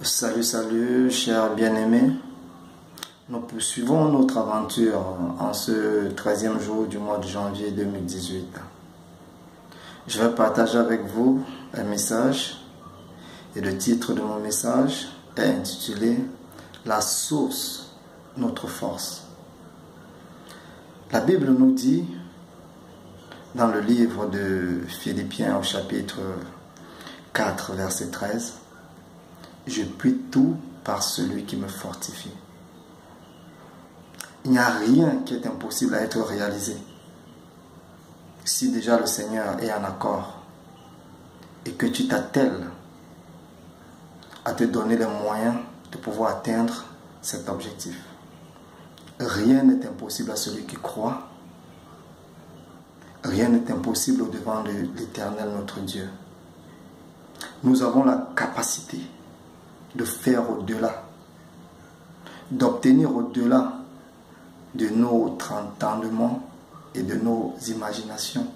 Salut, salut, chers bien-aimés. Nous poursuivons notre aventure en ce 13e jour du mois de janvier 2018. Je vais partager avec vous un message et le titre de mon message est intitulé « La source, notre force ». La Bible nous dit dans le livre de Philippiens au chapitre 4, verset 13, « Je puis tout par celui qui me fortifie ». Il n'y a rien qui est impossible à être réalisé. Si déjà le Seigneur est en accord et que tu t'attelles à te donner les moyens de pouvoir atteindre cet objectif. Rien n'est impossible à celui qui croit. Rien n'est impossible au-devant de l'Éternel notre Dieu. Nous avons la capacité de faire au-delà, d'obtenir au-delà de nos entendements et de nos imaginations.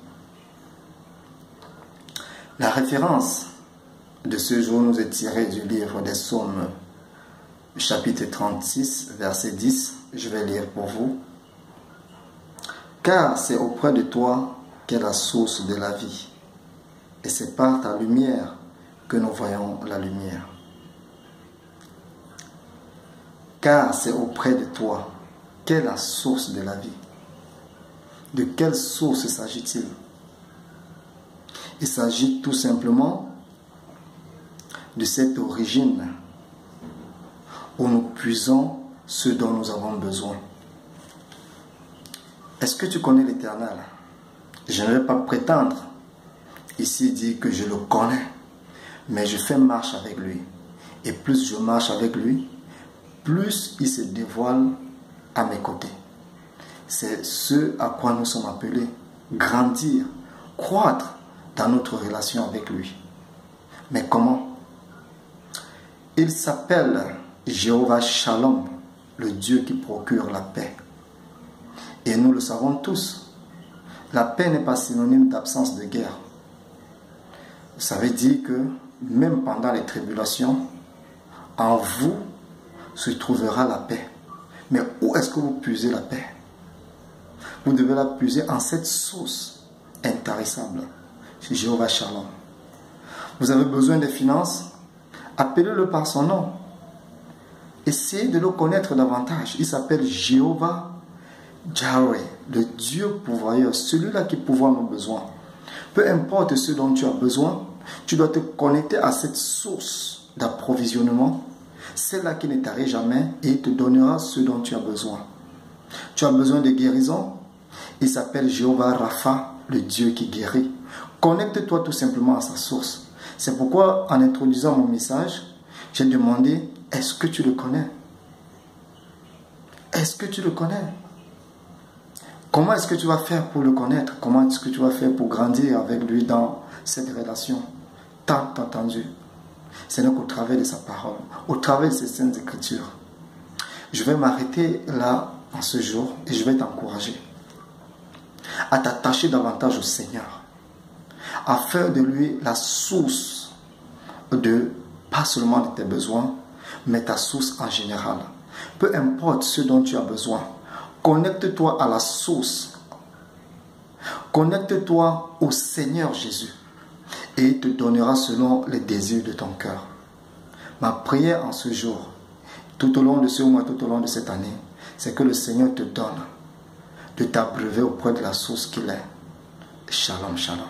La référence de ce jour nous est tirée du livre des Psaumes, chapitre 36, verset 10. Je vais lire pour vous. « Car c'est auprès de toi qu'est la source de la vie, et c'est par ta lumière que nous voyons la lumière. » Car c'est auprès de toi qu'est la source de la vie. De quelle source s'agit-il? Il s'agit tout simplement de cette origine où nous puisons ce dont nous avons besoin. Est-ce que tu connais l'Éternel? Je ne vais pas prétendre ici dire que je le connais, mais je fais marche avec lui. Et plus je marche avec lui, plus il se dévoile à mes côtés. C'est ce à quoi nous sommes appelés, grandir, croître dans notre relation avec lui. Mais comment? Il s'appelle Jéhovah Shalom, le Dieu qui procure la paix. Et nous le savons tous, la paix n'est pas synonyme d'absence de guerre. Ça veut dire que même pendant les tribulations, en vous se trouvera la paix. Mais où est-ce que vous puisez la paix? Vous devez la puiser en cette source intarissable. C'est Jéhovah Shalom. Vous avez besoin de finances? Appelez-le par son nom. Essayez de le connaître davantage. Il s'appelle Jéhovah Jireh, le Dieu pourvoyeur, celui-là qui pourvoit nos besoins. Peu importe ce dont tu as besoin, tu dois te connecter à cette source d'approvisionnement, celle-là qui ne t'arrête jamais et il te donnera ce dont tu as besoin. Tu as besoin de guérison? Il s'appelle Jéhovah Rapha, le Dieu qui guérit. Connecte-toi tout simplement à sa source. C'est pourquoi, en introduisant mon message, j'ai demandé, est-ce que tu le connais? Est-ce que tu le connais? Comment est-ce que tu vas faire pour le connaître? Comment est-ce que tu vas faire pour grandir avec lui dans cette relation tant entendue? Ce n'est qu'au travers de sa parole, au travers de ses saintes écritures. Je vais m'arrêter là en ce jour et je vais t'encourager à t'attacher davantage au Seigneur, à faire de lui la source de, pas seulement de tes besoins, mais ta source en général. Peu importe ce dont tu as besoin, connecte-toi à la source. Connecte-toi au Seigneur Jésus et il te donnera selon les désirs de ton cœur. Ma prière en ce jour, tout au long de ce mois, tout au long de cette année, c'est que le Seigneur te donne de t'abreuver auprès de la source qu'il est. Shalom, shalom.